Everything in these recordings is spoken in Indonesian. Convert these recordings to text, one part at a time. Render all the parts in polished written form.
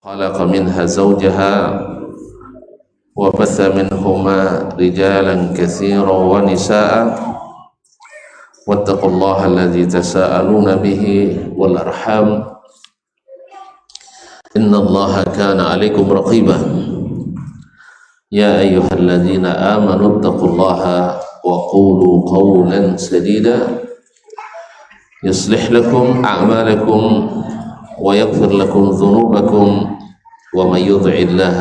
خلق منها زوجها وبث منهما رجالا كثيرا ونساء واتقوا الله الذي تساءلون به والأرحام إن الله كان عليكم رقيبا يا أيها الذين آمنوا اتقوا الله وقولوا قولا سديدا يصلح لكم أعمالكم ويغفر لكم ذنوبكم ومن يطع الله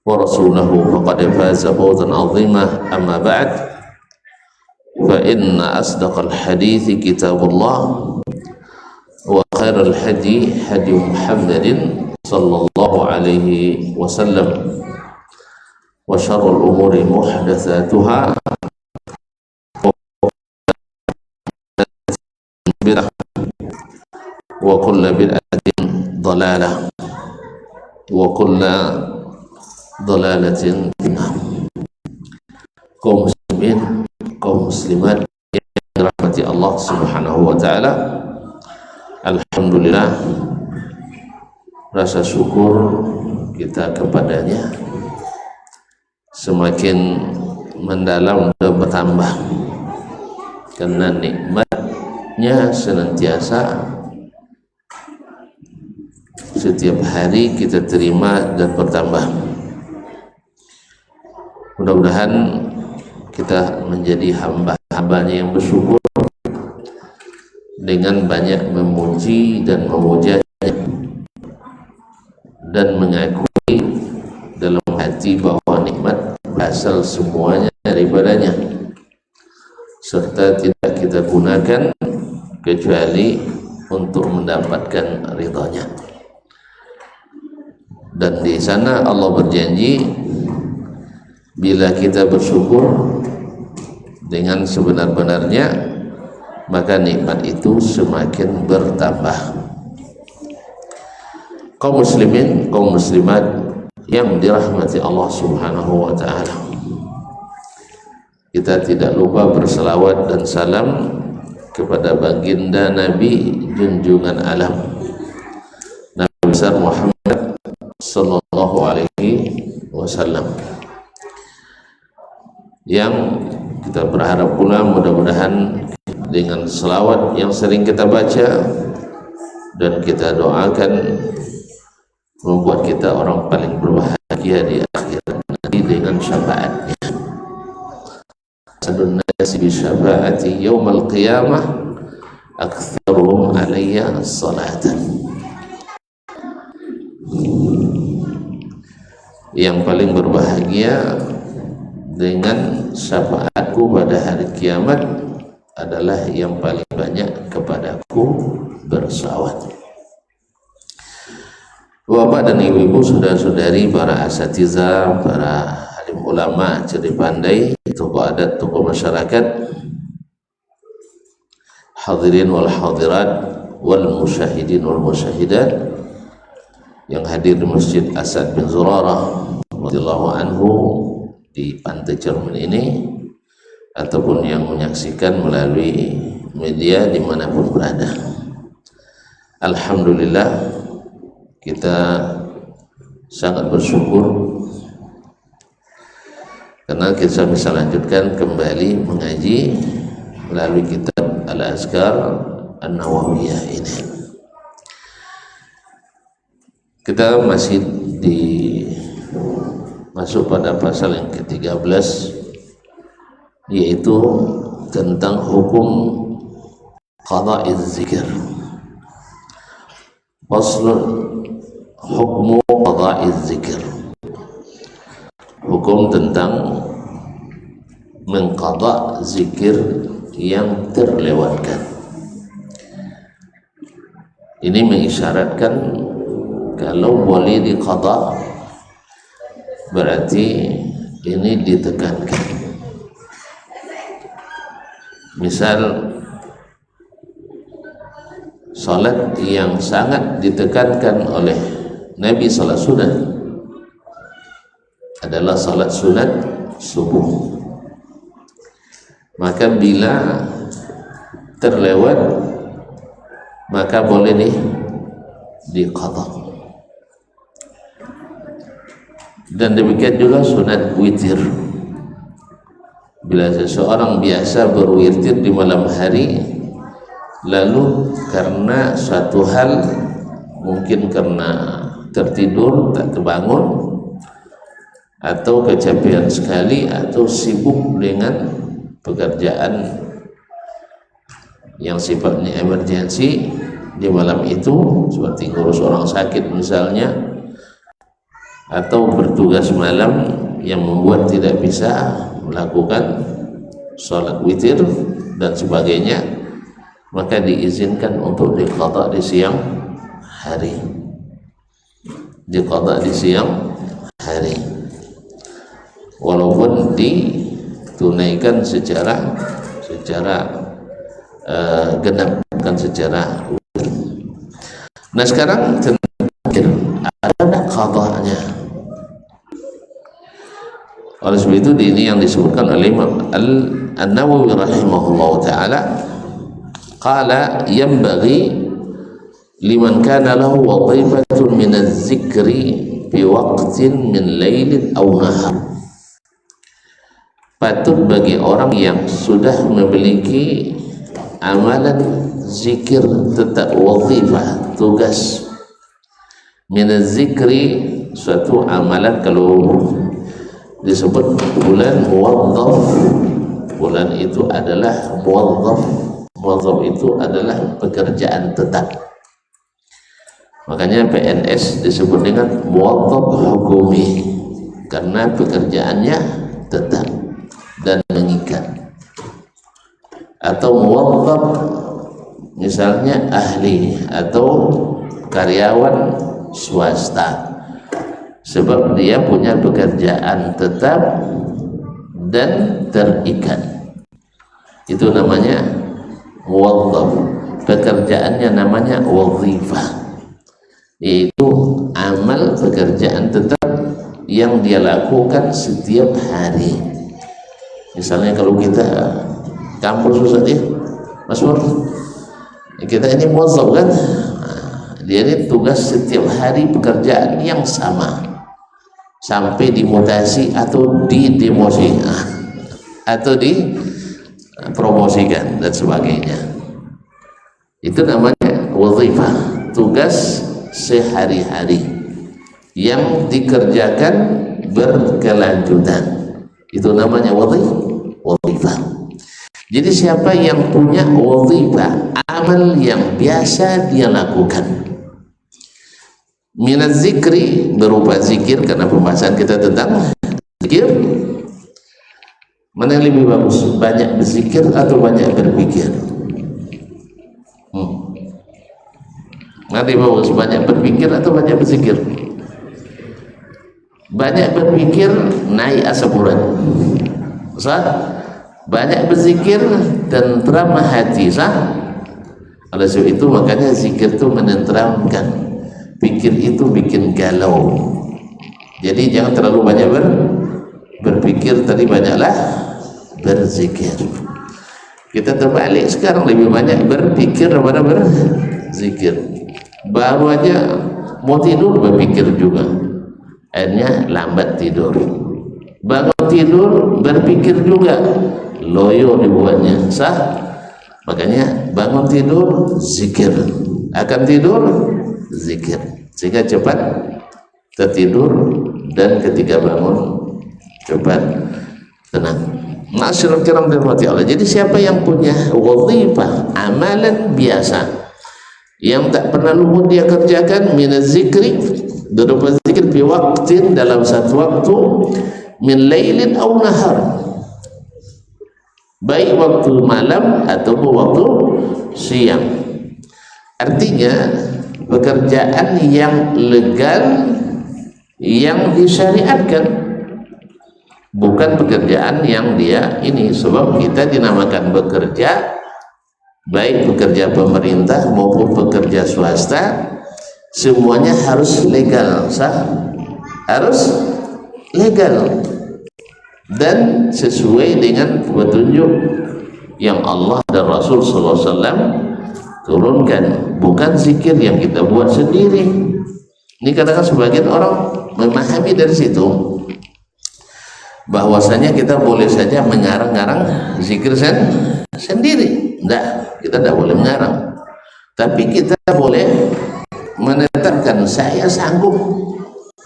ورسوله فقد فاز فوزا عظيما أما بعد فإن أصدق الحديث كتاب الله وخير الهدي هدي محمد صلى الله عليه وسلم وشر الأمور محدثاتها وكل بدعة ضلالة وكل ضلالة في النار. Kaum muslimin, kaum muslimat yang dirahmati Allah Subhanahu wa taala. Alhamdulillah, rasa syukur kita kepadanya semakin mendalam dan bertambah karena nikmatnya senantiasa setiap hari kita terima dan bertambah. Mudah-mudahan kita menjadi hamba-hambanya yang bersyukur dengan banyak memuji dan memujanya dan mengakui dalam hati bahwa nikmat berasal semuanya daripadanya, serta tidak kita gunakan kecuali untuk mendapatkan ridhanya. Dan di sana Allah berjanji bila kita bersyukur dengan sebenar-benarnya maka nikmat itu semakin bertambah. Kaum muslimin, kaum muslimat yang dirahmati Allah Subhanahu wa taala, kita tidak lupa berselawat dan salam kepada baginda Nabi junjungan alam Nabi besar Muhammad sallallahu alaihi wasallam, yang kita berharap pula mudah-mudahan dengan selawat yang sering kita baca dan kita doakan membuat kita orang paling berbahagia di akhirat nanti dengan syafaatnya. Sadun nasi bi syafaati yaumal qiyamah aktsaruhum alayya salatan. Yang paling berbahagia dengan syafaatku pada hari kiamat adalah yang paling banyak kepadaku bersalawat. Bapak dan ibu-ibu, saudara-saudari, para asatidzah, para alim ulama, cerdik pandai, tokoh adat, tokoh masyarakat, hadirin wal hadirat wal musyahidin wal musyahidat yang hadir di Masjid Asad bin Zurarah radhiyallahu anhu di Pantai Cermin ini, ataupun yang menyaksikan melalui media dimanapun berada. Alhamdulillah, kita sangat bersyukur karena kita bisa lanjutkan kembali mengaji melalui kitab Al-Azkar An-Nawawiyah ini. Kita masih masuk pada pasal yang ke-13, yaitu tentang hukum qada'iz zikir. Faslun hukmu qada'iz zikir. Hukum tentang mengqada' zikir yang terlewatkan. Ini mengisyaratkan kalau boleh diqada' berarti ini ditekankan. Misal salat yang sangat ditekankan oleh Nabi sallallahu alaihi wasallam adalah salat sunat subuh. Maka bila terlewat maka boleh nih diqadha. Dan demikian juga sunat witir. Bila seseorang biasa berwitir di malam hari, lalu karena suatu hal, mungkin karena tertidur tak terbangun, atau kecapean sekali, atau sibuk dengan pekerjaan yang sifatnya emergensi di malam itu, seperti ngurus orang sakit misalnya, atau bertugas malam yang membuat tidak bisa melakukan sholat witir dan sebagainya, maka diizinkan untuk diqadha di siang hari, diqadha di siang hari, walaupun ditunaikan secara genap, bukan secara witir. Nah sekarang ada qadhanya. Oleh sebab itu ini yang disebutkan oleh Imam An-Nawawi rahimahullah ta'ala, qala yanbaghi liman kana lahu wadhifatun min az-zikri fi waqtin min lailin aw nahar. Patut bagi orang yang sudah memiliki amalan zikir tetap, wadhifah, tugas, min az-zikri, suatu amalan. Kalau disebut bulan muwazzaf, bulan itu adalah muwazzaf, muwazzaf itu adalah pekerjaan tetap. Makanya PNS disebut dengan muwazzaf hukumi, karena pekerjaannya tetap dan mengikat. Atau muwazzaf misalnya ahli atau karyawan swasta, sebab dia punya pekerjaan tetap dan terikat, itu namanya muwazzaf. Pekerjaannya namanya wadhifah, yaitu amal pekerjaan tetap yang dia lakukan setiap hari. Misalnya kalau kita kampus Ustaz ya, Mas Pur, kita ini muwazzaf kan, dia ini tugas setiap hari pekerjaan yang sama sampai dimutasi atau didemosi atau dipromosikan dan sebagainya. Itu namanya wadhifah, tugas sehari-hari yang dikerjakan berkelanjutan, itu namanya wadhifah. Jadi siapa yang punya wadhifah, amal yang biasa dia lakukan, minaz zikri, berupa zikir, karena pembahasan kita tentang zikir, mana yang lebih bagus, banyak berzikir atau banyak berpikir? Mana yang bagus, banyak berpikir atau banyak berzikir? Banyak berpikir naik asam urat, sah? Banyak berzikir tentram hati, sah? Oleh sebab itu makanya zikir itu menenteramkan, pikir itu bikin galau. Jadi jangan terlalu banyak berpikir, tadi banyaklah berzikir. Kita terbalik sekarang, lebih banyak berpikir daripada berzikir. Baru aja mau tidur berpikir juga, akhirnya lambat tidur. Bangun tidur berpikir juga, loyo dibuatnya, sah? Makanya bangun tidur zikir, akan tidur zikir, sehingga cepat tertidur dan ketika bangun cepat tenang. Masyaallah kiram dirahmati Allah. Jadi siapa yang punya wadhifah, amalan biasa yang tak pernah luput dia kerjakan, minaz zikri, berupa zikir fi waqtin, dalam satu waktu, min lailin aw nahar, baik waktu malam ataupun waktu siang. Artinya pekerjaan yang legal yang disyariatkan, bukan pekerjaan yang dia ini. Sebab kita dinamakan bekerja, baik pekerja pemerintah maupun pekerja swasta, semuanya harus legal, sah? Harus legal dan sesuai dengan petunjuk yang Allah dan Rasul SAW turunkan, bukan zikir yang kita buat sendiri. Ini kadang-kadang sebagian orang memahami dari situ bahwasanya kita boleh saja mengarang-arang zikir sendiri. Enggak, kita tidak boleh mengarang. Tapi kita boleh menetapkan saya sanggup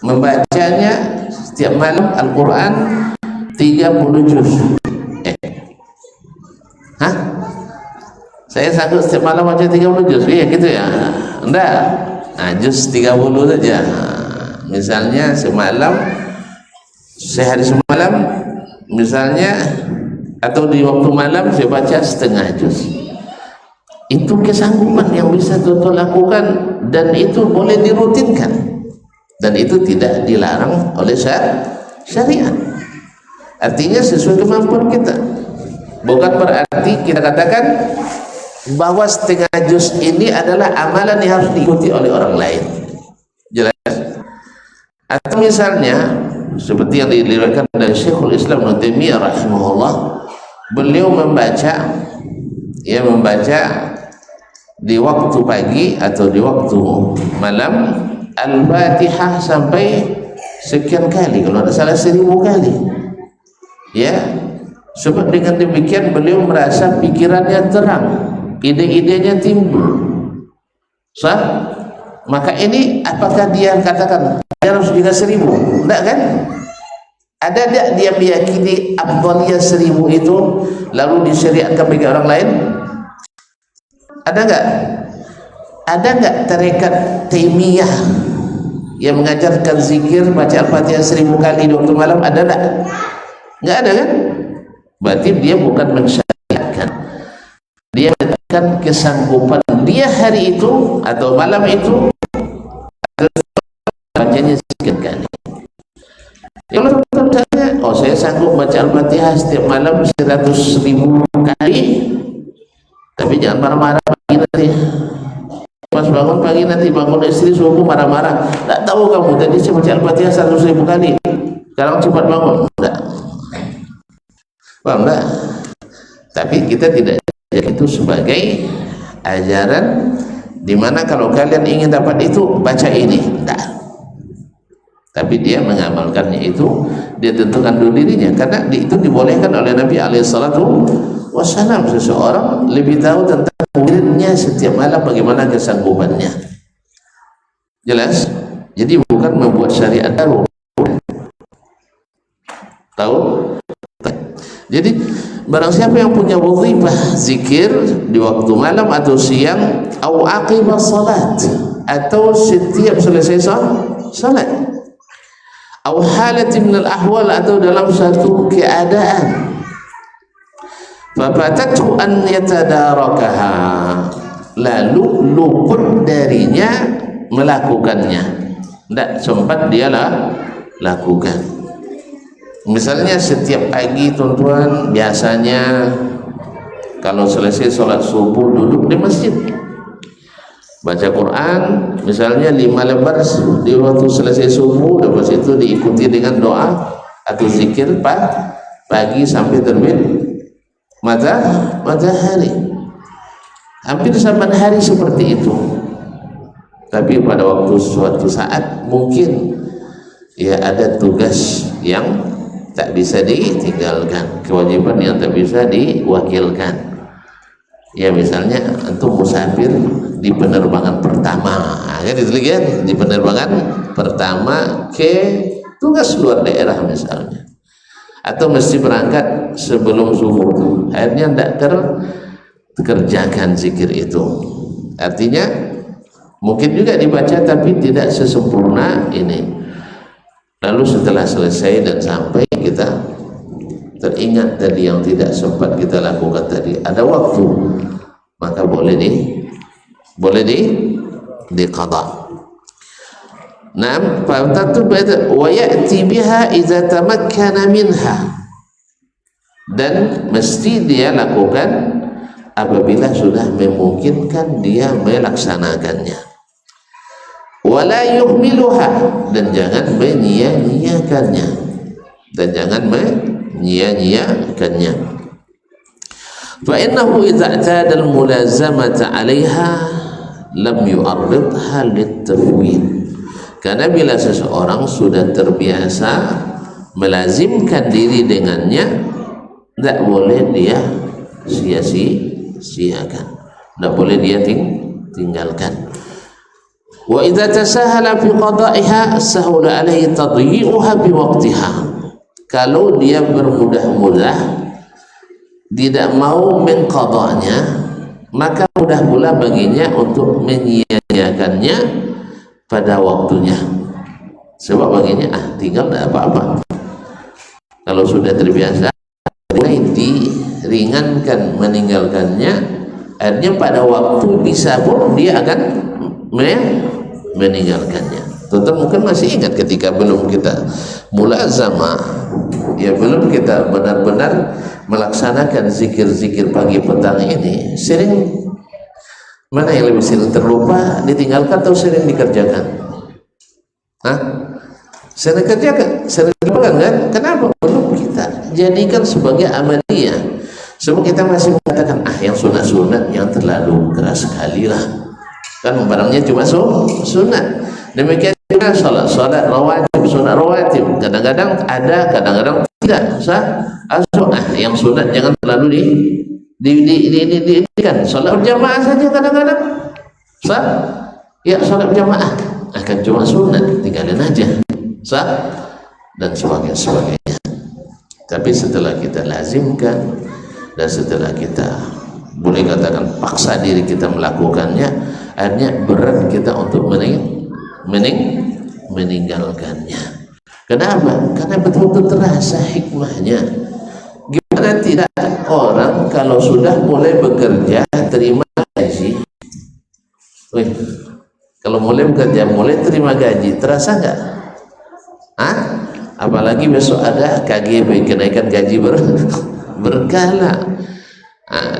membacanya setiap malam Al-Quran 30 juz. Hah? Saya sanggup setiap malam baca 30 juz. Iya gitu ya? Enggak. Nah, juz 30 saja. Misalnya semalam, sehari semalam misalnya, atau di waktu malam saya baca setengah juz. Itu kesanggupan yang bisa tuan lakukan, dan itu boleh dirutinkan, dan itu tidak dilarang oleh syariat. Artinya sesuai kemampuan kita. Bukan berarti kita katakan bahwa setengah juz ini adalah amalan yang harus diikuti oleh orang lain. Jelas? Atau misalnya seperti yang diriwayatkan dari Syekhul Islam Ibnu Taimiyah rahimahullah, beliau membaca di waktu pagi atau di waktu malam Al-Fatihah sampai sekian kali, kalau tidak salah 1000 kali. Ya, sebab dengan demikian beliau merasa pikirannya terang, ide-idenya timbul. Sah? Maka ini apakah dia katakan dia harus juga 1000? Tidak kan? Ada tidak dia meyakini afdaliyah 1000 itu lalu disyariatkan bagi orang lain? Ada enggak? Ada enggak tarekat Taimiyah yang mengajarkan zikir baca Al-Fatihah 1000 kali di waktu malam? Ada enggak? Enggak ada kan? Berarti dia bukan mensyariatkan, dia menetapkan kesanggupan dia hari itu atau malam itu bacanya sekian kali. Kalau misalnya, oh saya sanggup baca Al-Fatihah setiap malam 100.000 kali, tapi jangan marah-marah pagi nanti. Pas bangun pagi nanti, bangun istri subuh marah-marah. Tak tahu kamu tadi saya baca Al-Fatihah 100.000 kali, sekarang cepat bangun. Enggak. Paham enggak? Tapi kita tidak itu sebagai ajaran dimana kalau kalian ingin dapat itu baca ini. Enggak. Tapi dia mengamalkannya itu, dia tentukan dulu dirinya, karena itu dibolehkan oleh Nabi alaihissalatu wassalam. Seseorang lebih tahu tentang muridnya setiap malam bagaimana kesanggupannya. Jelas? Jadi bukan membuat syariat baru. Tahu? Jadi barang siapa yang punya wazifah zikir di waktu malam atau siang, atau aqibah salat, atau setiap selesai salat, atau halat min al-ahwal, atau dalam satu keadaan, fafatatu an yatadarakaha, lalu luput darinya melakukannya, tidak sempat dia lakukan. Misalnya setiap pagi tuan-tuan biasanya kalau selesai sholat subuh duduk di masjid baca Quran, misalnya 5 lembar di waktu selesai subuh, lepas itu diikuti dengan doa atau zikir pagi sampai terbit matahari. Hampir saban hari seperti itu. Tapi pada waktu suatu saat mungkin ya ada tugas yang tak bisa ditinggalkan, kewajiban yang tak bisa diwakilkan. Ya misalnya antum musafir di penerbangan pertama, kan itu kan, di penerbangan pertama ke tugas luar daerah misalnya, atau mesti berangkat sebelum subuh, akhirnya tidak terkerjakan zikir itu. Artinya mungkin juga dibaca tapi tidak sesempurna ini. Lalu setelah selesai dan sampai kita teringat tadi yang tidak sempat kita lakukan tadi, ada waktu, maka boleh diqada. Naam, wa ya'ti biha idza tamakkana minha, dan mesti dia lakukan apabila sudah memungkinkan dia melaksanakannya. Wala yuhmiluha, dan jangan menyia-nyiakannya, fa innahu idza i'tada al-mulazamata 'alaiha lam yu'arridha lit-tafwid, Karena bila seseorang sudah terbiasa melazimkan diri dengannya, tidak boleh dia sia-siakan, tidak boleh dia tinggalkan. Wa idza tasahala fi qada'iha sahula alaihi tadyi'uha bi waqtiha. Kalau dia bermudah-mudah tidak mau mengqadanya, maka mudah pula baginya untuk menyia-nyiakannya pada waktunya. Sebab baginya tinggal tidak apa-apa. Kalau sudah terbiasa, mulai diringankan meninggalkannya, akhirnya pada waktu bisa pun dia akan meninggalkannya. Tentu mungkin masih ingat ketika belum kita mulazamah, ya belum kita benar-benar melaksanakan zikir-zikir pagi petang ini, sering mana yang lebih sering terlupa, ditinggalkan atau sering dikerjakan? Sering kerjakan, sering dilakukan kan? Kenapa? Belum kita jadikan sebagai amaliyah. Sebab kita masih mengatakan yang sunat-sunat yang terlalu keras sekali lah, kan barangnya cuma sunat. Demikian juga salat rawatib, sunat rawatib kadang-kadang ada, kadang-kadang tidak. Yang sunat jangan terlalu kan. Salat berjamaah saja kadang-kadang salat berjamaah akan cuma sunat, tinggalin aja dan sebagainya. Tapi setelah kita lazimkan dan setelah kita boleh katakan paksa diri kita melakukannya, akhirnya berat kita untuk meninggalkannya. Kenapa? Karena betul-betul terasa hikmahnya. Gimana tidak orang kalau sudah mulai bekerja terima gaji, kalau mulai bekerja mulai terima gaji, terasa nggak? Apalagi besok ada KGB, kenaikan gaji berkala. 5%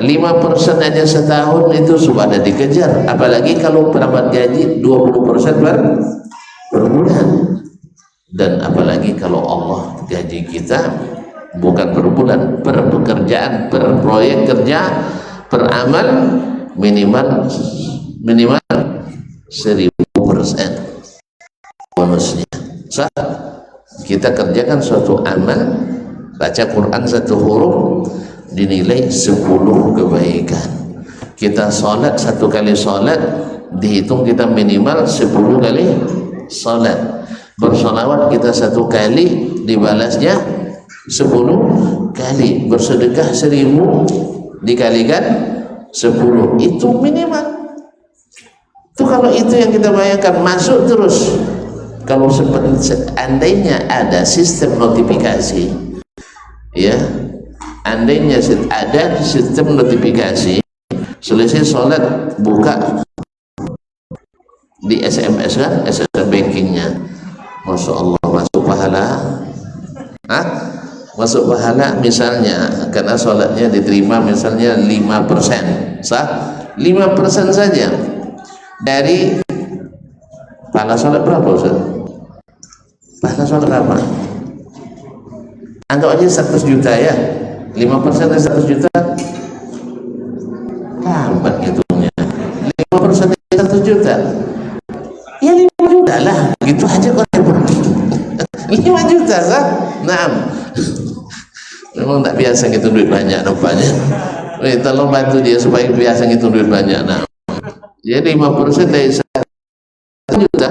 aja setahun itu sudah ada dikejar, apalagi kalau perawat gaji 20% per bulan. Dan apalagi kalau Allah gaji kita bukan per bulan, per pekerjaan, per proyek kerja, per amal, minimal 1000% bonusnya. Kita kerjakan suatu amal, baca Quran satu huruf dinilai 10 kebaikan. Kita sholat satu kali sholat dihitung kita minimal 10 kali sholat. Bersolawat kita satu kali dibalasnya 10 kali. Bersedekah 1000 dikalikan 10, itu minimal. Itu kalau itu yang kita bayangkan masuk terus. Kalau seandainya ada sistem notifikasi, ya, andainya ada sistem notifikasi, selesai sholat buka di SMS kan, SMS bankingnya, Masya Allah masuk pahala, masuk pahala misalnya karena sholatnya diterima misalnya 5%, 5% saja dari pahala sholat berapa Ustaz? Pahala sholat berapa? Anggap aja 100 juta ya, 5% dari 100 juta lambat hitungnya. 5% dari 100 juta ya 5 juta lah, gitu aja kok. 5 juta sah? Naam. Memang tak biasa ngitung duit banyak nampaknya. Tolong bantu dia supaya biasa ngitung duit banyak. Nah, jadi 5% dari 1 juta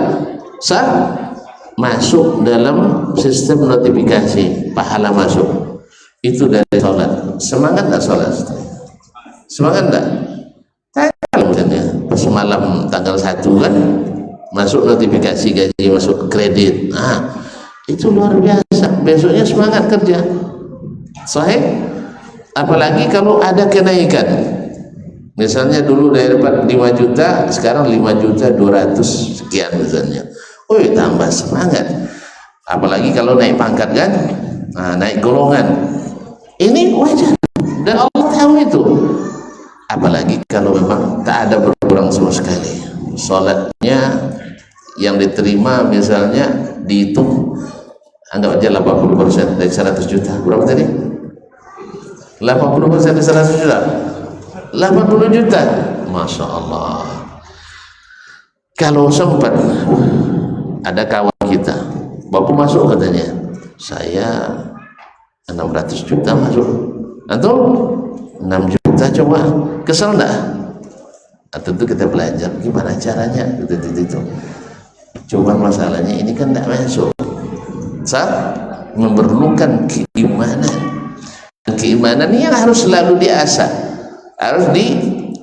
sah masuk dalam sistem notifikasi, pahala masuk itu dari sholat. Semangat tak sholat? Semangat tak? Kalau misalnya pas malam tanggal 1 kan masuk notifikasi gaji, masuk kredit, itu luar biasa. Besoknya semangat kerja. Sahih. Apalagi kalau ada kenaikan, misalnya dulu dari dapat 5 juta sekarang 5.200.000 sekian misalnya, tambah semangat. Apalagi kalau naik pangkat kan, naik golongan, ini wajar dan Allah tahu itu. Apalagi kalau memang tak ada berkurang sama sekali, sholatnya yang diterima misalnya dihitung, anggap aja 80% dari 100 juta. Berapa tadi? 80% dari 100 juta, 80 juta. Masya Allah. Kalau sempat ada kawan kita, Bapak masuk katanya, saya 600 juta masuk, atau 6 juta coba, kesel enggak? Tentu kita belajar gimana caranya gitu. Coba masalahnya ini kan tidak masuk, memerlukan keimanan. Dan keimanan ini yang harus selalu diasah, harus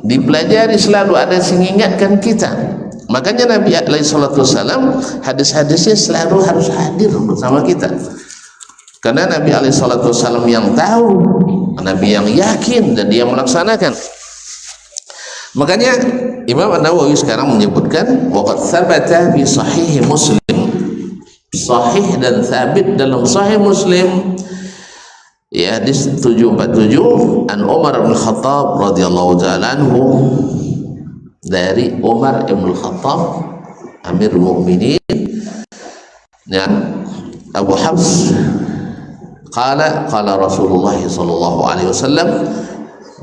dipelajari, selalu ada yang mengingatkan kita. Makanya Nabi SAW hadis-hadisnya selalu harus hadir bersama kita, karena Nabi SAW yang tahu, Nabi yang yakin, dan dia melaksanakan. Makanya Imam An-Nawawi sekarang menyebutkan waqad tsabata fi sahih Muslim, sahih dan sabit dalam sahih Muslim, ya, hadis 747, an Umar bin Khattab radhiyallahu ta'ala anhu, dari Umar bin Khattab Amirul Mukminin, ya, Abu Hafs, qala Rasulullah sallallahu alaihi wasallam,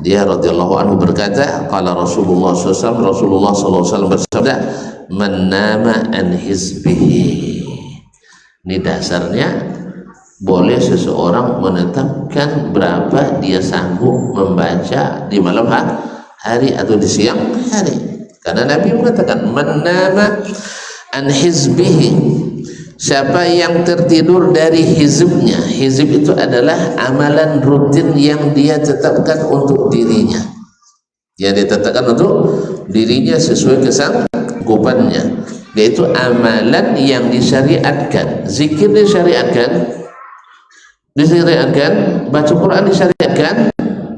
dia radhiyallahu anhu berkata, qala Rasulullah sallallahu alaihi wasallam bersabda, man nama an hizbihi. Ini dasarnya boleh seseorang menetapkan berapa dia sanggup membaca di malam hari atau di siang hari, karena Nabi mengatakan man nama an hizbihi, siapa yang tertidur dari hizibnya. Hizib itu adalah amalan rutin yang dia tetapkan untuk dirinya, yang ditetapkan untuk dirinya sesuai kesanggupannya, yaitu amalan yang disyariatkan. Zikir disyariatkan, baca Quran disyariatkan.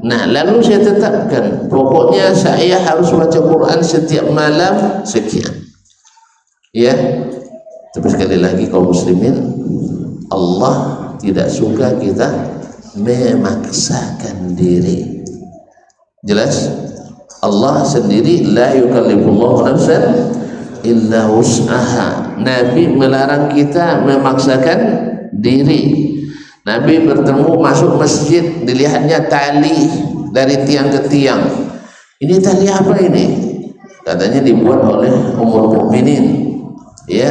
Nah, lalu saya tetapkan, pokoknya saya harus baca Quran setiap malam sekian, ya. Tapi sekali lagi kaum muslimin, Allah tidak suka kita memaksakan diri. Jelas? Allah sendiri la yukallifullahu nafsan illa wus'aha. Nabi melarang kita memaksakan diri. Nabi bertemu masuk masjid, dilihatnya tali dari tiang ke tiang. Ini tali apa ini? Katanya dibuat oleh Ummul Mukminin, ya,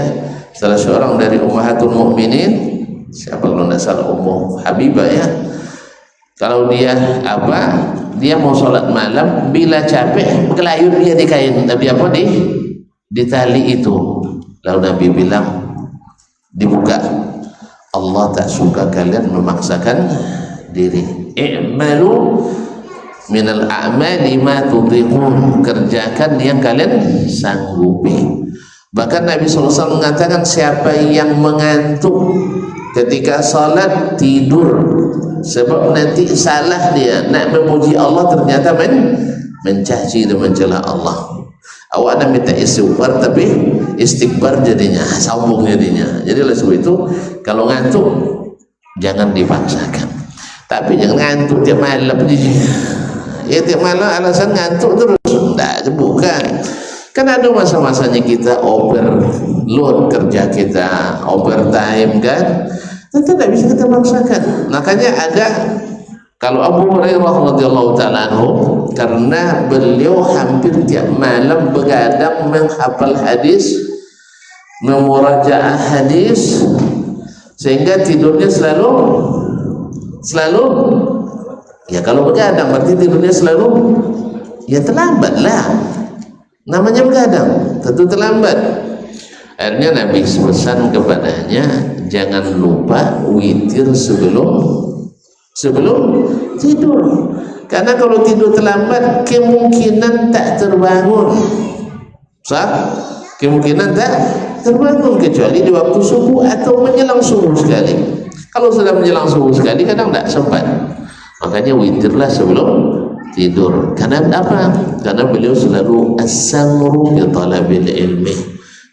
salah seorang dari Ummahatul Mukminin. Siapa kalau tidak salah, Ummu Habibah, ya. Kalau dia dia mau sholat malam, bila capek kelayur dia di kain, tapi di tali itu. Lalu Nabi bilang, dibuka. Allah tak suka kalian memaksakan diri. I'malu minal a'mali ma tutiqun, kerjakan yang kalian sanggupi. Bahkan Nabi SAW mengatakan, siapa yang mengantuk ketika salat, tidur, sebab nanti salah dia nak memuji Allah, ternyata mencaci dan mencela Allah. Awak nak minta istighfar tapi istighfar jadinya, sombong jadinya. Jadi oleh sebab itu, kalau ngantuk jangan dipaksakan. Tapi jangan ngantuk tiap malam. Ya, tiap malam alasan ngantuk terus. Enggak, bukan. Kan ada masa-masanya kita overload kerja kita, overtime kan. Tentu tidak bisa kita paksakan. Makanya ada, kalau Abu Hurairah radhiyallahu ta'ala anhu, karena beliau hampir tiap malam begadang menghafal hadis, memurajaah hadis, sehingga tidurnya selalu ya, kalau begadang berarti tidurnya selalu ya terlambat lah, namanya begadang tentu terlambat. Akhirnya Nabi pesan kepadanya, jangan lupa witir sebelum tidur, karena kalau tidur terlambat kemungkinan tak terbangun, kemungkinan tak terbangun, kecuali di waktu subuh atau menjelang subuh sekali. Kalau sudah menjelang subuh sekali kadang tak sempat, makanya witirlah sebelum tidur. Karena apa? Karena beliau selalu as-samru bi talabil ilmi,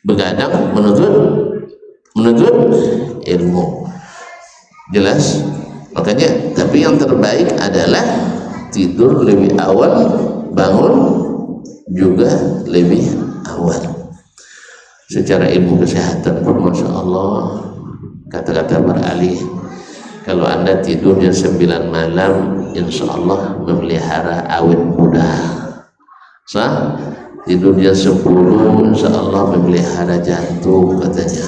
begadang menuntut ilmu. Jelas? Makanya, tapi yang terbaik adalah tidur lebih awal, bangun juga lebih awal. Secara ilmu kesehatan pun Masya Allah, kata-kata para ahli, kalau anda tidurnya 9 malam, insya Allah memelihara awet muda. tidur jam 10 insya Allah memelihara jantung katanya.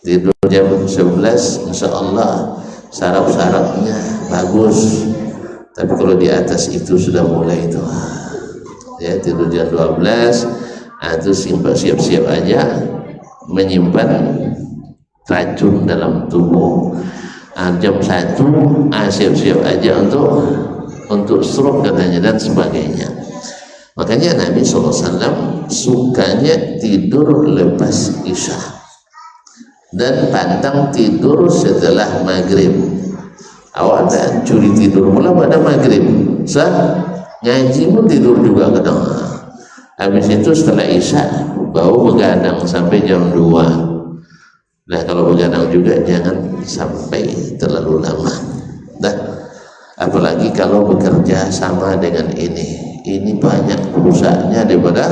Tidur jam 11 insya Allah saraf-sarafnya bagus. Tapi kalau di atas itu sudah mulai itu ya, tidur jam 12 itu siap-siap aja menyimpan racun dalam tubuh. Jam 1 siap-siap aja untuk stroke katanya dan sebagainya. Makanya Nabi SAW sukanya tidur lepas isya dan pantang tidur setelah maghrib. Awak ada curi tidur pula pada maghrib, ngaji pun tidur juga kadang. Habis itu setelah isya baru begadang sampai jam 2. Nah kalau begadang juga jangan sampai terlalu lama. Apalagi kalau bekerja sama dengan ini banyak rusaknya daripada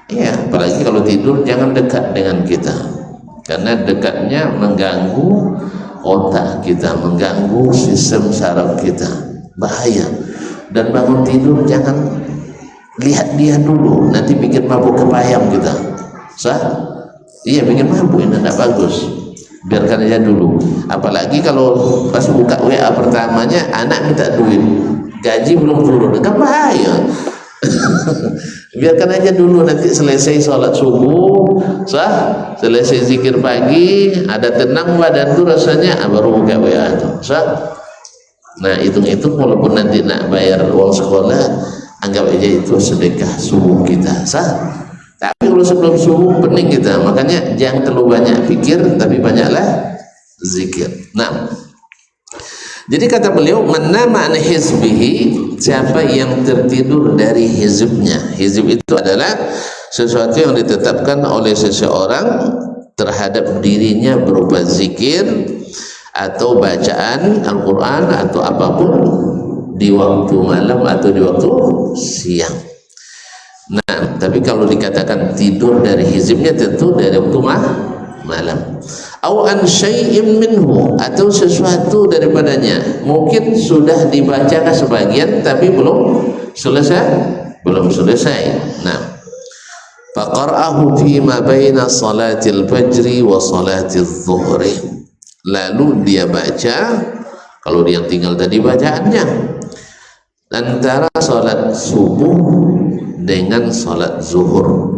ya, apalagi kalau tidur jangan dekat dengan kita, karena dekatnya mengganggu otak kita, mengganggu sistem saraf kita, bahaya. Dan bangun tidur jangan lihat dia dulu, nanti bikin mabuk kepayang kita. Iya, bikin mabuk, ini tidak bagus. Biarkan aja dulu. Apalagi kalau pas buka WA pertamanya anak minta duit, gaji belum turun, kan bahaya. Biarkan aja dulu, nanti selesai sholat subuh, selesai zikir pagi, ada tenang badan tuh rasanya, baru buka WA tuh. Nah hitung-hitung walaupun nanti nak bayar uang sekolah, anggap aja itu sedekah subuh kita. Tapi kalau sebelum subuh pening kita, makanya jangan terlalu banyak pikir, tapi banyaklah zikir. Nah, jadi kata beliau, "Manama an hizbihi", siapa yang tertidur dari hizibnya. Hizib itu adalah sesuatu yang ditetapkan oleh seseorang terhadap dirinya berupa zikir atau bacaan Al-Quran atau apapun di waktu malam atau di waktu siang. Nah, tapi kalau dikatakan tidur dari hizibnya tentu dari waktu malam. Au an syai'in minhu, atau sesuatu daripadanya. Mungkin sudah dibacakan sebagian tapi belum selesai. Nah, faqara'ahu fi ma baina salatil fajri wa salatil zuhri. Lalu dia baca, kalau dia tinggal tadi bacaannya, antara salat subuh dengan salat zuhur.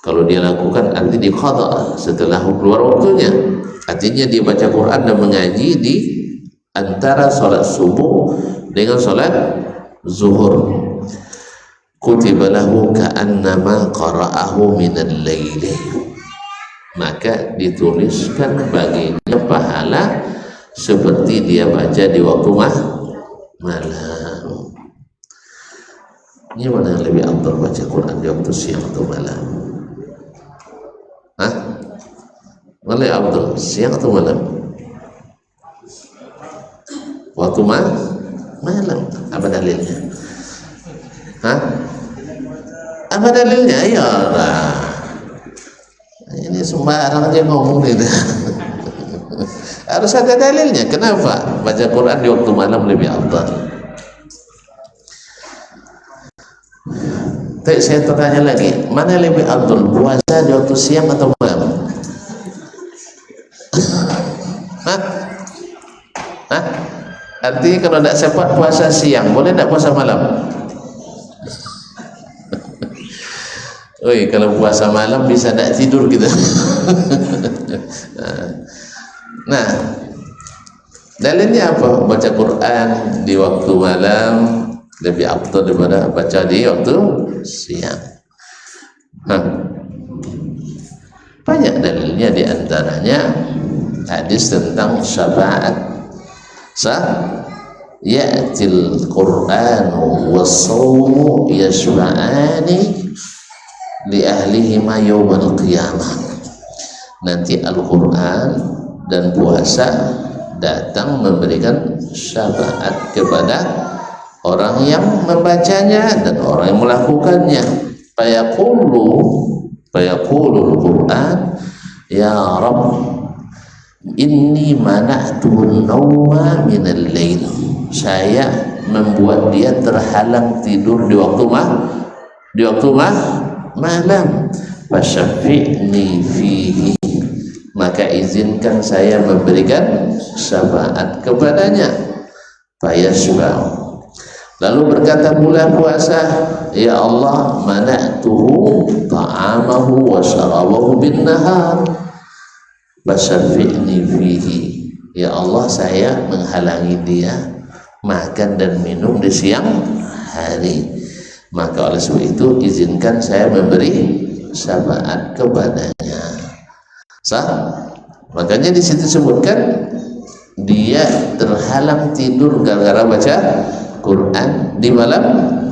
Kalau dia lakukan arti di qada setelah keluar waktunya, artinya dia baca Quran dan mengaji di antara salat subuh dengan salat zuhur. Kutiba lahu ka'annama qara'ahu minal laili, maka dituliskan baginya pahala seperti dia baca di waktu malam. Ini mana yang lebih afdal, baca Quran di waktu siang atau malam? Mana yang afdal, siang atau malam? Waktu malam. Apa dalilnya? Apa dalilnya? Ya Allah, ini sembarang aja ngomong itu. Harus ada dalilnya. Kenapa baca Quran di waktu malam lebih afdal? Tapi saya tanya lagi, mana lebih afdal, puasa di waktu siang atau malam? Artinya kalau tidak sempat puasa siang, boleh tidak puasa malam? Kalau puasa malam bisa tidak tidur kita. Nah, dalilnya apa? Baca Quran di waktu malam lebih afdal daripada baca di waktu siang. Banyak dalilnya, di antaranya hadis tentang syafaat. Ya'til Qur'anu was-sawmu yashfa'ani li ahlihima yawmal qiyamah. Nanti Al-Quran dan puasa datang memberikan syafaat kepada orang yang membacanya dan orang yang melakukannya. Fayaqulul Quran, ya Rabb, inni mana'tun nawma minal lail. Saya membuat dia terhalang tidur di waktu malam. Fasyafi'ni fihi, maka izinkan saya memberikan syafaat kepadanya. Fayasba'u, lalu berkata pula puasa, ya Allah, mana'tuhu ta'amahu wa syarabahu bin nahar fasyafi'ni fihi, ya Allah, saya menghalangi dia makan dan minum di siang hari, maka oleh sebab itu izinkan saya memberi syafaat kepadanya. Sah? Makanya di situ sebutkan dia terhalang tidur gara-gara baca Quran di malam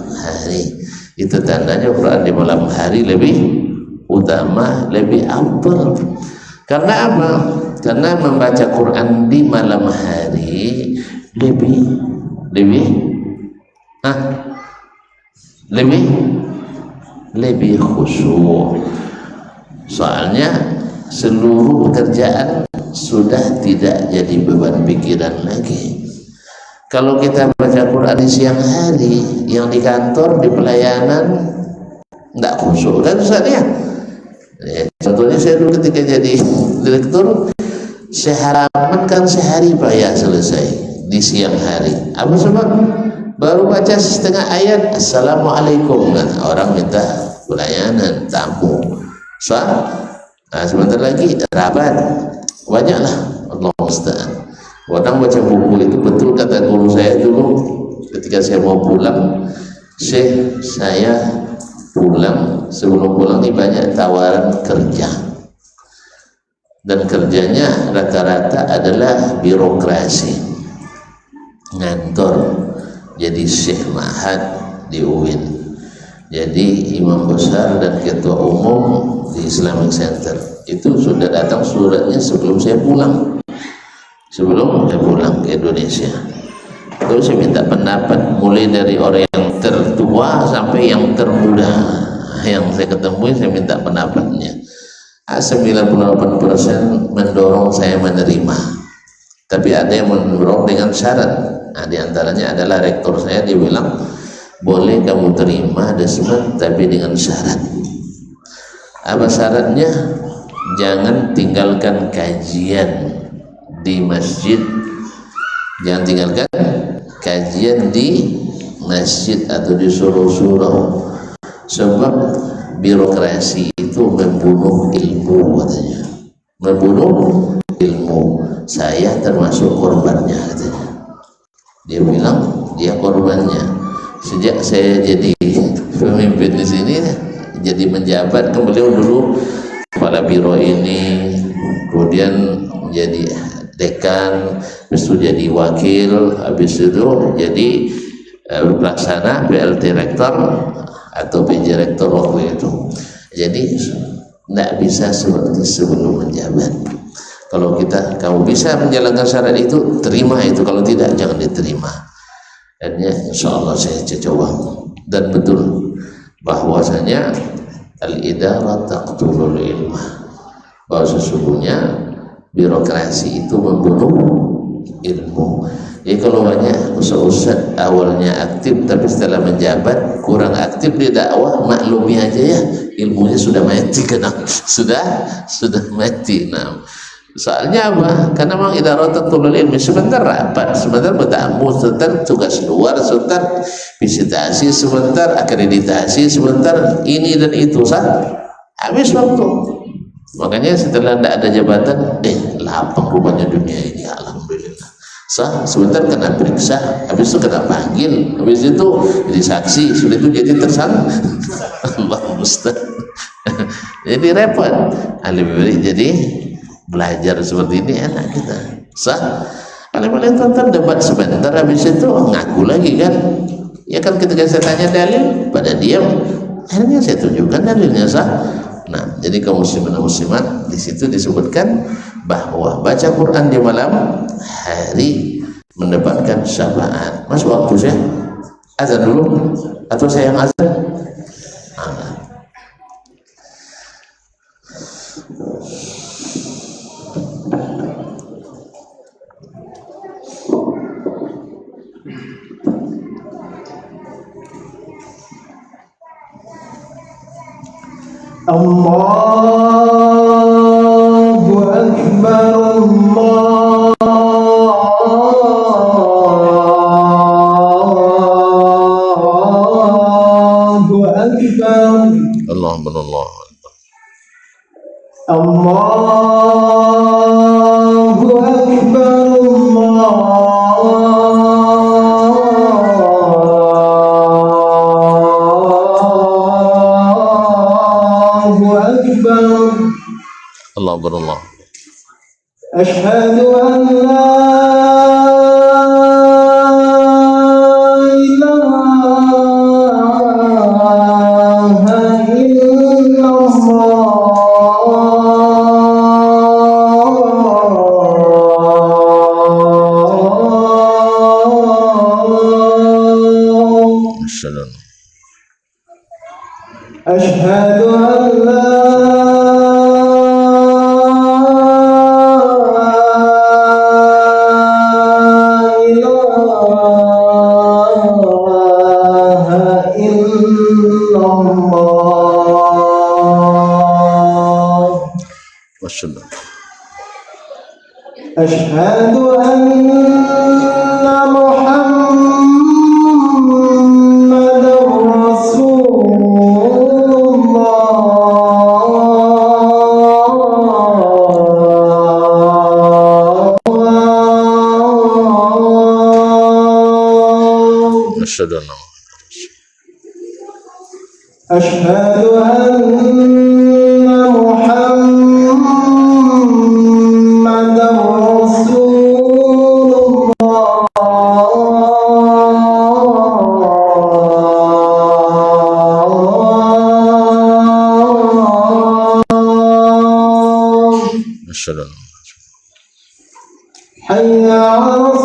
hari. Itu tandanya Quran di malam hari lebih utama, lebih afdal. Karena apa? Karena membaca Quran di malam hari lebih khusyuk. Soalnya seluruh pekerjaan sudah tidak jadi beban pikiran lagi. Kalau kita baca Quran di siang hari, yang di kantor, di pelayanan nggak khusyuk kan Ustaz ya? Contohnya saya dulu ketika jadi direktur, saya halaman sehari Pak ya selesai di siang hari. Apa sebab? Baru baca setengah ayat, assalamualaikum, kan orang minta pelayanan, tamu. Nah, sebentar lagi rapat, banyaklah, Allah musta'an. Orang baca buku itu betul kata guru saya dulu ketika saya mau pulang, Syekh, saya pulang, sebelum pulang ini banyak tawaran kerja, dan kerjanya rata-rata adalah birokrasi, ngantor, jadi Syekh Ma'had di UIN, jadi imam besar dan ketua umum di Islamic Center. Itu sudah datang suratnya sebelum saya pulang ke Indonesia. Terus saya minta pendapat mulai dari orang yang tertua sampai yang termuda yang saya ketemui, saya minta pendapatnya. 98% mendorong saya menerima, tapi ada yang mendorong dengan syarat. Nah, diantaranya adalah rektor saya, dia bilang boleh kamu terima Desmond, tapi dengan syarat. Apa syaratnya? Jangan tinggalkan kajian di masjid, jangan tinggalkan kajian di masjid atau di surau-surau, sebab birokrasi itu membunuh ilmu, katanya, membunuh ilmu. Saya termasuk korbannya, katanya. Dia bilang dia korbannya. Sejak saya jadi pemimpin di sini, jadi menjabat, kan beliau dulu kepala biro ini, kemudian jadi dekan, habis itu jadi wakil, habis itu jadi pelaksana PLT rektor atau PJ rektor waktu itu. Jadi tidak bisa seperti sebelum menjabat. Kalau kamu bisa menjalankan syarat itu, terima itu. Kalau tidak, jangan diterima. Dan ya, insya Allah saya coba. Dan betul bahwasanya al-idarah taqtulul ilmah, bahwa sesungguhnya birokrasi itu membunuh ilmu. Jadi kalau banyak ustaz awalnya aktif, tapi setelah menjabat kurang aktif di dakwah, maklumi aja ya, ilmunya sudah mati, sudah mati. Nah, soalnya apa? Karena memang idarah taqtulul ilmi, sebentar rapat, sebentar bertamu, sebentar tugas luar, sebentar visitasi, sebentar akreditasi, sebentar ini dan itu, habis waktu. Makanya setelah tidak ada jabatan, lapang rupanya dunia ini, alhamdulillah. Sebentar kena periksa, habis itu kena panggil, habis itu jadi saksi, sudah itu jadi tersangka. Allah musta'an. Jadi repot. Lebih baik jadi belajar seperti ini enak kita. Paling-paling tonton debat sebentar, habis itu ngaku lagi kan. Ya kan, ketika saya tanya dalil, pada diam. Akhirnya saya tunjukkan dalilnya Nah, jadi kaum muslimin dan muslimat, di situ disebutkan bahwa baca Quran di malam hari mendapatkan syafaat. Mas, waktu saya azan dulu atau saya yang azan? Allahu Akbar, Allahu Akbar, Allahu Akbar, Allahu Akbar, Allah berallah. Asyhadu an la ilaha illallah. Asyhadu an la Asyhadu anna Muhammadar Rasulullah. Asyhadu anna Muhammadar Rasulullah. Hayya 'alas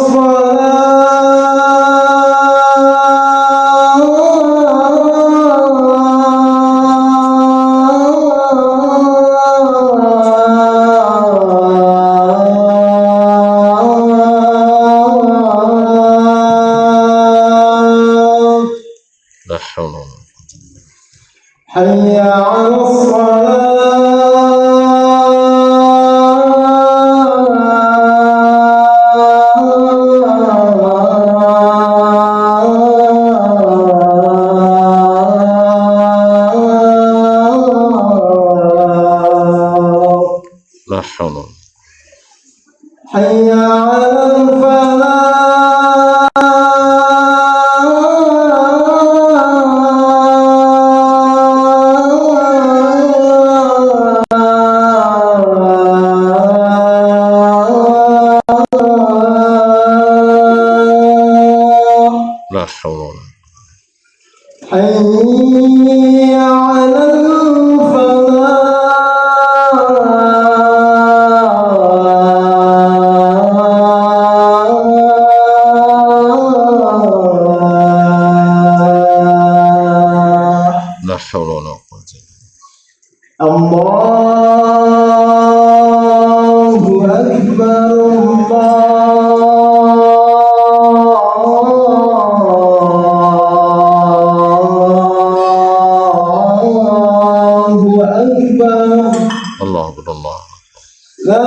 salah. Hayya 'alas Hayya 'alal falah. La hawla. Hayya 'alal Allahu Akbar, Allahu Akbar, Allahu Akbar. La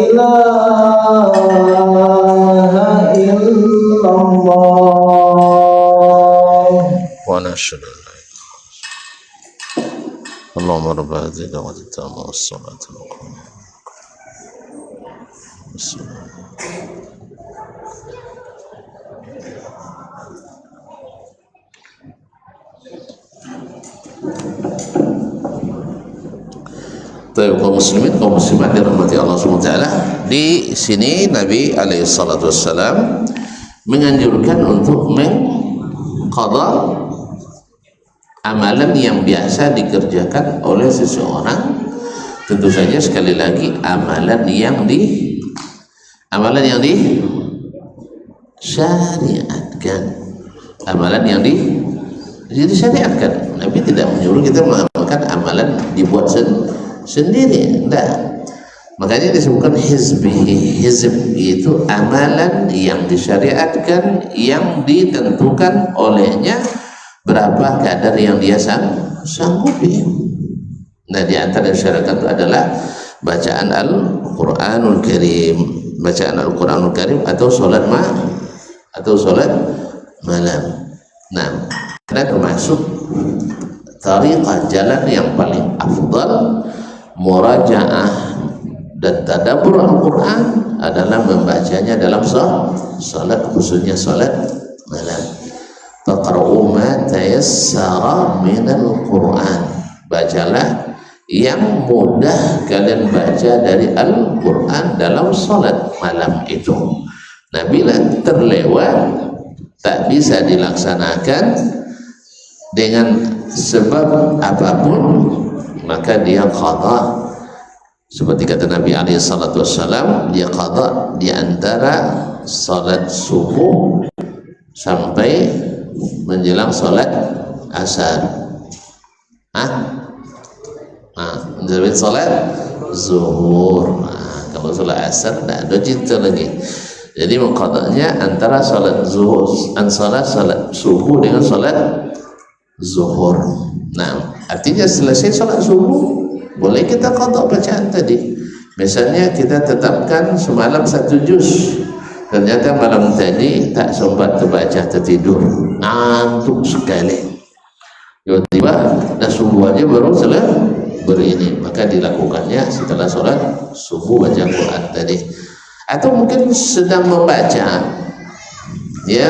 ilaha illallah. ونشهد أن لا إله إلا الله. اللهم رب هذه الدعوة التامة والصلاة القائمة. Kaum muslimin, kaum muslimat dirahmati Allah SWT. Di sini Nabi alaihissalam menganjurkan untuk mengqadha amalan yang biasa dikerjakan oleh seseorang. Tentu saja sekali lagi amalan yang disyariatkan, amalan yang disyariatkan. Nabi tidak menyuruh kita mengamalkan amalan dibuat sendiri, enggak. Makanya disebutkan hizbihi. Hizb itu amalan yang disyariatkan, yang ditentukan olehnya berapa kadar yang dia sanggupi. Nah, di antara syariat itu adalah bacaan Al-Quranul Karim, bacaan Al-Quranul Karim atau sholat malam. Nah, dan termasuk tariqah jalan yang paling afdal murajaah dan tadabbur Al-Quran adalah membacanya dalam salat, khususnya salat malam. Faqra'u ma tayassara minal Quran, bacalah yang mudah kalian baca dari Al-Quran dalam salat malam itu. Nah, bila terlewat tak bisa dilaksanakan dengan sebab apapun, maka dia qadha. Seperti kata Nabi SAW, dia qadha di antara salat subuh sampai menjelang salat asar. Menjelang salat zuhur. Kalau salat asar tidak ada cerita lagi. Jadi mengqadanya antara salat zuhur, antara salat subuh dengan salat zuhur. Nah, artinya selesai salat subuh boleh kita qadha bacaan tadi. Misalnya kita tetapkan semalam 1 juz, ternyata malam tadi tak sempat terbaca, tertidur, ngantuk sekali, tiba-tiba dah subuh aja baru selesai berini, maka dilakukannya setelah sholat subuh baca Quran tadi. Atau mungkin sedang membaca, ya,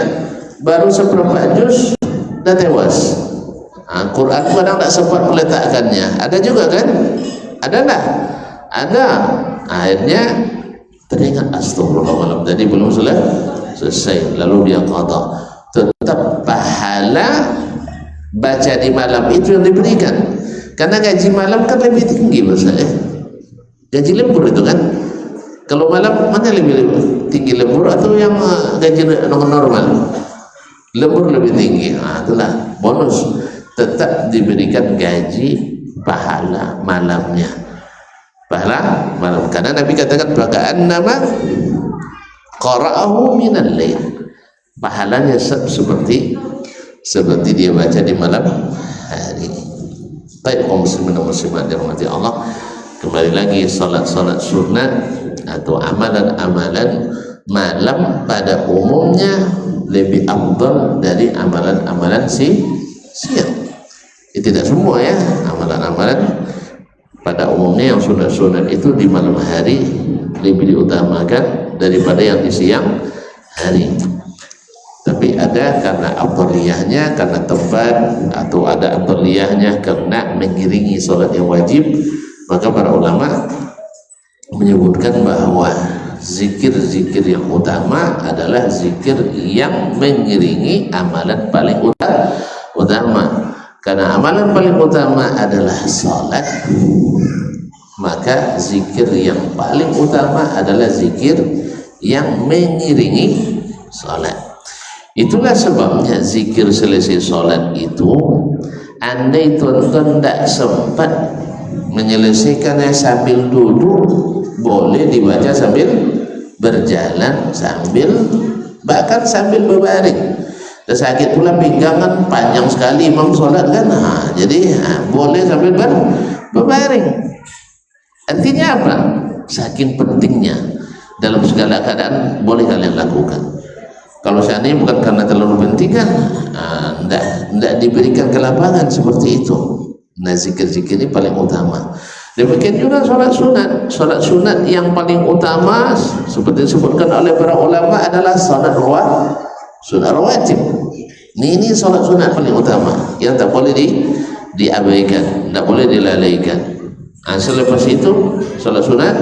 baru seperempat juz dah tewas. Quran kadang tak sempat meletakkannya, ada juga kan? Ada tak? Ada. Akhirnya teringat, astagfirullah, malam tadi belum selesai, lalu dia qadha. Tetap pahala baca di malam itu yang diberikan, karena gaji malam kan lebih tinggi maksudnya. Gaji lembur itu kan, kalau malam mana lebih tinggi, lembur atau yang gaji normal? Lembur lebih tinggi. Itulah bonus, tetap diberikan gaji pahala malamnya, pahala malam. Karena Nabi katakan faka'annama qara'ahu minal lail, pahalanya seperti dia baca di malam hari. Baik, kaum muslimin dan muslimat dirahmati Allah, kembali lagi salat sunat atau amalan-amalan malam pada umumnya lebih afdal dari amalan-amalan siang. Tidak semua ya, amalan-amalan pada umumnya yang sunat-sunat itu di malam hari lebih diutamakan daripada yang di siang hari. Tapi ada karena afdaliyahnya, karena tempat, atau ada afdaliyahnya karena mengiringi sholat yang wajib, maka para ulama menyebutkan bahwa zikir-zikir yang utama adalah zikir yang mengiringi amalan paling utama. Karena amalan paling utama adalah salat, maka zikir yang paling utama adalah zikir yang mengiringi salat. Itulah sebabnya zikir selesai salat itu, andai tuan-tuan tidak sempat menyelesaikannya sambil duduk, boleh dibaca sambil berjalan, bahkan sambil berbaring. Sakit pula pinggangan, panjang sekali imam sholat kan, jadi boleh sambil berbaring. Artinya apa? Saking pentingnya dalam segala keadaan boleh kalian lakukan. Kalau seandainya bukan karena terlalu penting kan, tidak diberikan kelapangan seperti itu. Nah, zikir-zikir ini paling utama. Demikian juga sholat sunat yang paling utama seperti disebutkan oleh para ulama adalah sholat rawatib. Ini sholat sunat paling utama yang tak boleh diabaikan, tak boleh dilalaikan. Selepas itu sholat sunat,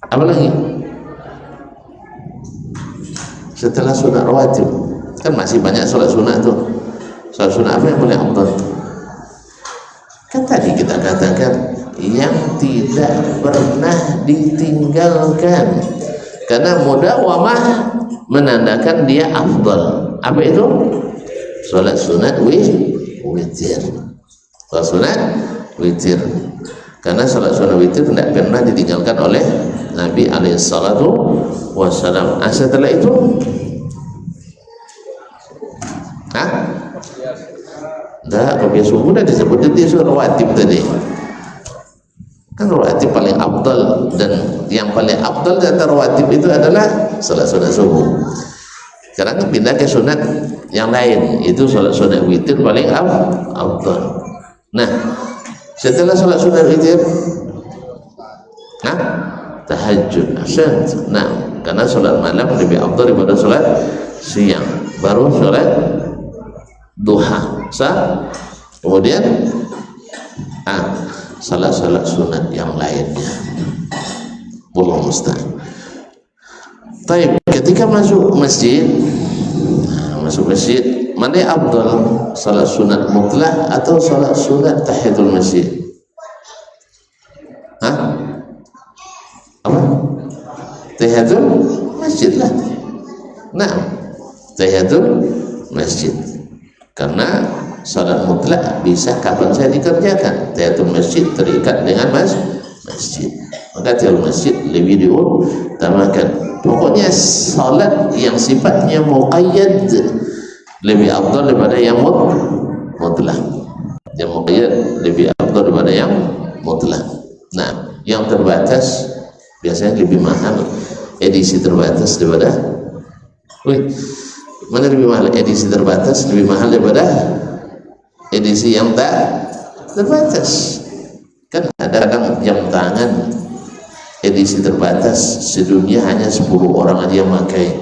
apa lagi? Setelah sunat rawatib kan masih banyak sholat sunat tuh. Sholat sunat apa yang paling afdal? Kan tadi kita katakan yang tidak pernah ditinggalkan, karena mudawamah menandakan dia afdal. Apa itu? Salat sunat witir. Salat sunat witir. Karena salat sunnah witir tidak pernah ditinggalkan oleh Nabi alaihissalatu wassalam. Setelah itu kopiah subuh sudah disebut dia sudah rawatib tadi. Kan rawatib paling afdal, dan yang paling afdal di antara rawatib itu adalah salat sunat subuh. Sekarang pindah ke sunat yang lain, itu salat sunat witir paling afdal. Nah, setelah salat sunat witir, tahajud. Nah, karena salat malam lebih afdal daripada salat siang. Baru salat duha. Kemudian salat-salat sunat yang lainnya. Wallahu musta'an. Taib, ketika masuk masjid, mana yang afdal, salat sunat mutlak atau salat sunat tahiyatul masjid? Apa? Tahiyatul masjid lah. Nah, tahiyatul masjid. Karena salat mutlak bisa kapan saya dikerjakan, tahiyatul masjid terikat dengan masjid, maka tahiyatul masjid lebih diutamakan. Pokoknya salat yang sifatnya muqayyad lebih afdal daripada yang mutlak. Yang muqayyad lebih afdal daripada yang mutlak. Nah, yang terbatas biasanya lebih mahal, edisi terbatas daripada mana lebih mahal? Edisi terbatas lebih mahal daripada edisi yang tak terbatas. Kan ada kadang jam tangan edisi terbatas sedunia hanya 10 orang aja yang pakai.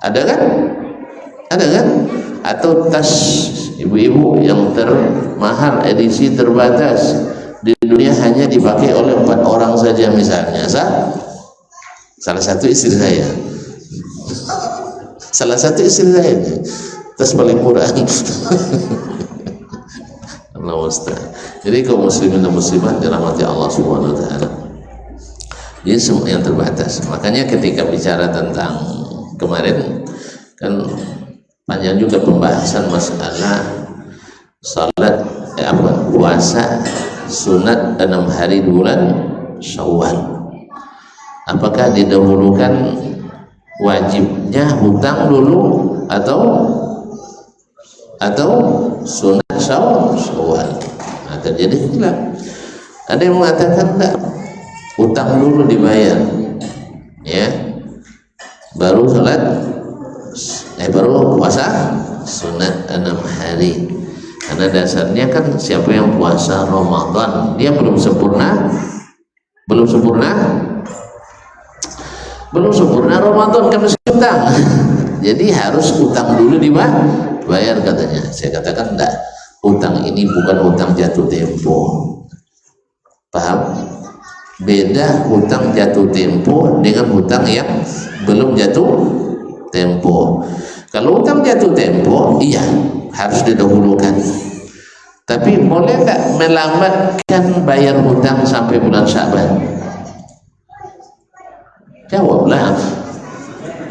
Ada kan? Ada kan? Atau tas ibu-ibu yang termahal edisi terbatas di dunia hanya dipakai oleh 4 orang saja misalnya. Salah satu istri saya. Salah satu istri saya ini tas paling murah. Allah Ustaz. Jadi kaum muslimin dan muslimat dirahmati Allah Subhanahu wa taala. Ini semua yang terbatas. Makanya ketika bicara tentang kemarin kan panjang juga pembahasan masalah salat puasa sunat 6 hari bulan Syawal. Apakah didahulukan wajibnya hutang dulu atau sunat Syawal? Nah, terjadi khilaf. Ada yang mengatakan enggak, hutang dulu dibayar, ya, baru baru puasa sunat 6 hari. Karena dasarnya kan siapa yang puasa Ramadan dia belum sempurna Ramadan kan masih utang. Jadi harus utang dulu dibayar katanya. Saya katakan enggak, utang ini bukan utang jatuh tempo. Paham? Beda hutang jatuh tempo dengan hutang yang belum jatuh tempo. Kalau hutang jatuh tempo, iya harus didahulukan. Tapi boleh enggak melambatkan bayar hutang sampai bulan Sya'ban? Jawablah.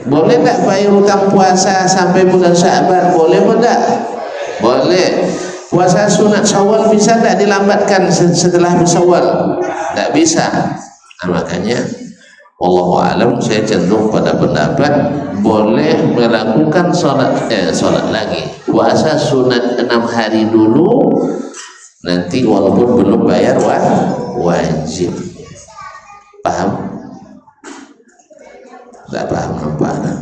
Boleh tak bayar hutang puasa sampai bulan Sya'ban? Boleh tak? Boleh. Puasa sunat Syawal bisa tak dilambatkan setelah Syawal? Tak bisa. Nah, makanya wallahu a'lam, saya cenderung pada pendapat boleh melakukan sholat lagi puasa sunat 6 hari dulu nanti walaupun belum bayar wajib. Paham? Tak paham nampaknya.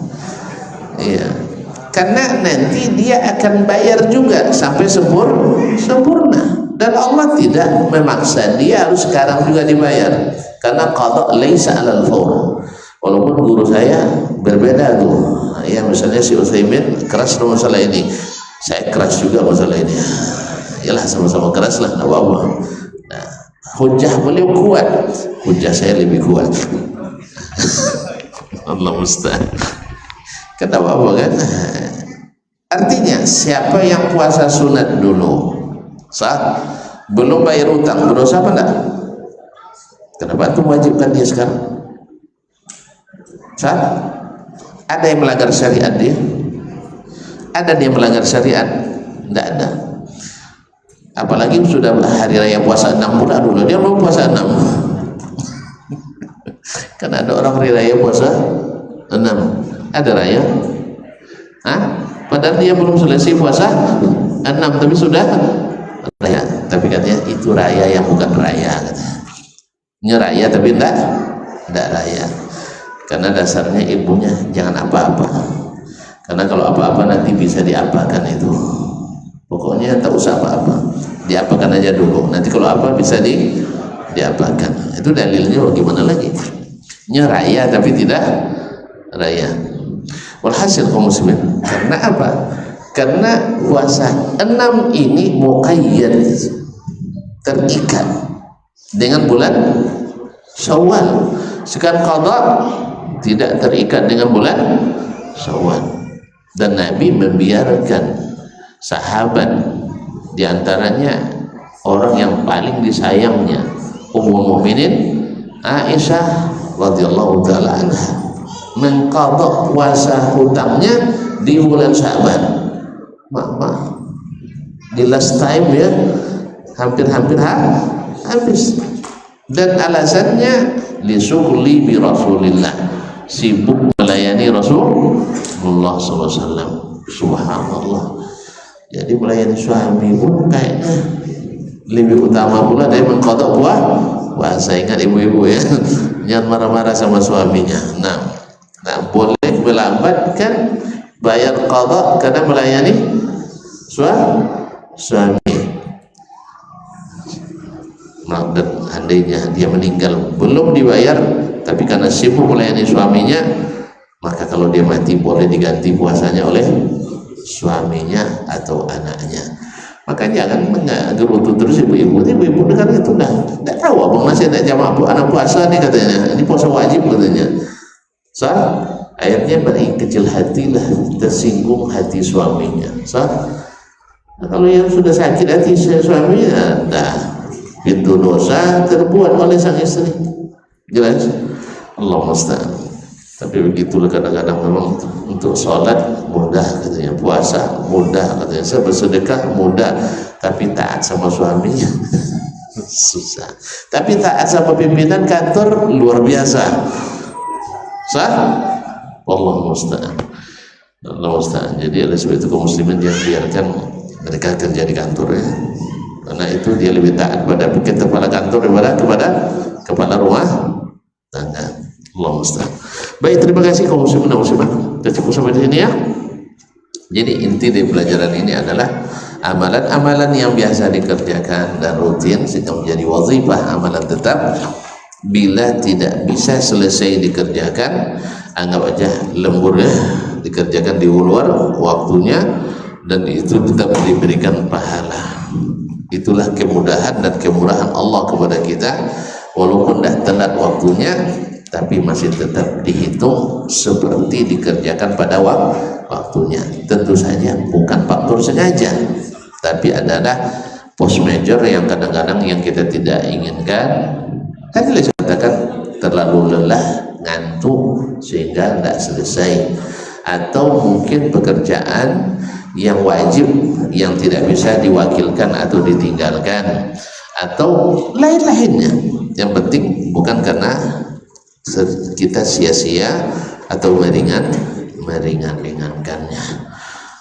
Iya, karena nanti dia akan bayar juga sampai sempurna, dan Allah tidak memaksa dia harus sekarang juga dibayar, karena qada laisa 'alal fawr. Walaupun guru saya berbeda tuh, ya misalnya si Utsaimin keras dalam masalah ini, saya keras juga masalah ini. Yalah sama-sama keras lah, enggak apa-apa. Nah, hujah beliau kuat, hujah saya lebih kuat. Allah musta'an. Kenapa kan? Artinya siapa yang puasa sunat dulu belum bayar utang, berdosa apa enggak? Kenapa itu wajibkan dia sekarang? Ada yang melanggar syariat dia? Ada dia melanggar syariat? Enggak ada. Apalagi sudah hari raya puasa 6 pula dulu dia mau puasa 6. Kan ada orang hari raya puasa 6. Ada raya? Hah? Padahal dia belum selesai puasa 6 tapi sudah raya. Tapi katanya itu raya yang bukan raya katanya. Ini raya tapi enggak raya. Karena dasarnya ilmunya jangan apa-apa. Karena kalau apa-apa nanti bisa diapakan itu. Pokoknya tak usah apa-apa, diapakan aja dulu. Nanti kalau apa bisa diapakan. Itu dalilnya bagaimana lagi? Ini raya tapi tidak raya. Walhasil kaum muslimin, karena apa? Karena puasa 6 ini muqayyad, terikat dengan bulan Syawal. Sekarang qada tidak terikat dengan bulan Syawal. Dan Nabi membiarkan sahabat, diantaranya orang yang paling disayangnya Ummul Mukminin Aisyah radhiyallahu taala anha, mengqadha puasa hutangnya di bulan Sya'ban. Mak di last time ya, hampir habis. Dan alasannya lisughli bi Rasulillah, sibuk melayani Rasulullah SAW. Subhanallah. Jadi melayani suami pun kayaknya lebih utama pula dari mengqadha puasa. Ingat ibu-ibu ya, jangan marah-marah sama suaminya. Nah boleh melambatkan bayar qadha karena melayani suami. Nah, dan andainya dia meninggal belum dibayar, tapi karena sibuk melayani suaminya, maka kalau dia mati boleh diganti puasanya oleh suaminya atau anaknya. Maka jangan menggerutu terus ibu-ibu dengar itu enggak tahu abang masih ada jamaah anak puasa nih katanya, ini puasa wajib katanya. Akhirnya beri kecil hatilah, tersinggung hati suaminya. Nah, kalau yang sudah sakit hati suaminya, itu dosa terbuat oleh sang istri. Jelas? Allah musta'an. Tapi begitulah kadang-kadang memang untuk sholat mudah katanya, puasa mudah katanya, bersedekah mudah, tapi taat sama suaminya susah. Tapi taat sama pimpinan kantor luar biasa. Allah musta'an. Allah musta'an. Jadi oleh sebab itu kaum muslimin dia biarkan mereka kerja di kantor ya, karena itu dia lebih taat pada kepala kantor daripada kepada kepala rumah tangga. Allah musta'an. Baik, terima kasih kaum muslimin dan muslimat. Kita cukup sampai di sini ya. Jadi inti dari pelajaran ini adalah amalan-amalan yang biasa dikerjakan dan rutin sehingga menjadi wazifah, amalan tetap. Bila tidak bisa selesai dikerjakan, anggap aja lembur ya, dikerjakan di luar waktunya, dan itu tetap diberikan pahala. Itulah kemudahan dan kemurahan Allah kepada kita. Walaupun dah telat waktunya, tapi masih tetap dihitung seperti dikerjakan pada waktunya. Tentu saja bukan faktor sengaja, tapi adalah force major yang kadang-kadang yang kita tidak inginkan. Tadi saya katakan terlalu lelah, ngantuk sehingga tidak selesai, atau mungkin pekerjaan yang wajib yang tidak bisa diwakilkan atau ditinggalkan, atau lain-lainnya. Yang penting bukan karena kita sia-sia atau meringankannya.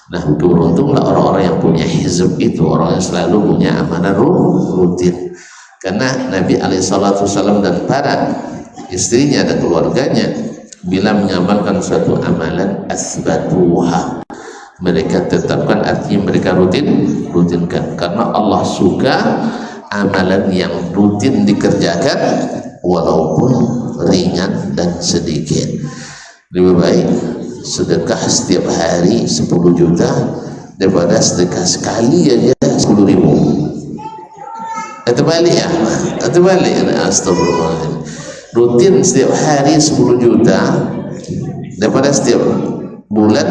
Nah, beruntunglah orang-orang yang punya hizb itu, orang yang selalu punya amanah rutin. Karena Nabi alaihissalam dan para istrinya dan keluarganya bila mengamalkan suatu amalan asbatuha, mereka tetapkan, artinya mereka rutinkan, karena Allah suka amalan yang rutin dikerjakan walaupun ringan dan sedikit. Lebih baik sedekah setiap hari 10 juta daripada sedekah sekali aja 10.000. Atau balik ya, astagfirullahaladzim. Rutin setiap hari 10 juta daripada setiap bulan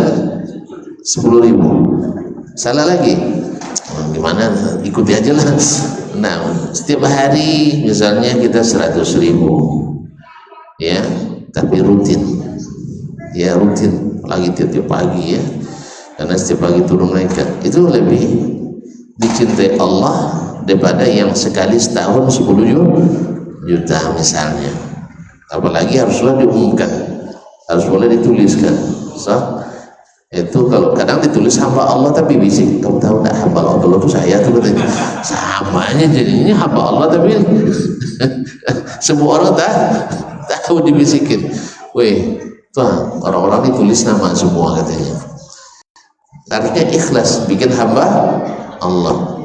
10.000. Salah lagi, gimana, ikuti aja lah. Nah, setiap hari misalnya kita 100.000 ya, tapi rutin ya, rutin lagi tiap-tiap pagi ya, karena setiap pagi turun naik itu lebih dicintai Allah daripada yang sekali setahun 10 juta misalnya. Apalagi haruslah diumumkan, harus boleh dituliskan. So, itu kalau kadang ditulis hamba Allah tapi bisik, kamu tahu tak hamba Allah itu saya tuh katanya. Samanya jadinya hamba Allah tapi semua orang tahu dibisikin. Weh, tuh orang-orang ditulis nama semua katanya. Harusnya ikhlas bikin hamba Allah.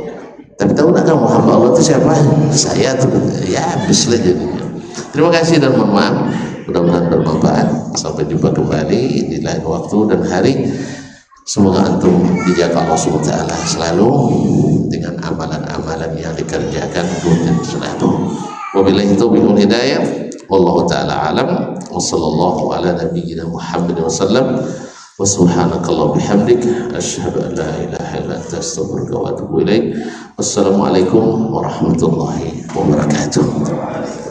Tapi tahu tak kamu hamba Allah itu siapa? Saya tuh. Ya habislah jadinya. Terima kasih dan mohon maaf. Mudah-mudahan bermanfaat. Sampai jumpa kembali di lain waktu dan hari. Semoga antum dijaga Allah SWT selalu dengan amalan-amalan yang dikerjakan dan selalu. Wabillahi taufiq wal hidayah. Wallahu taala alam. Wassallallahu ala nabiyyina Muhammad wasallam. Wa subhanakallah bihamdik asyhadu an la ilaha illa anta astaghfiruka wa atubu ilaik. Wassalamualaikum warahmatullahi wabarakatuh.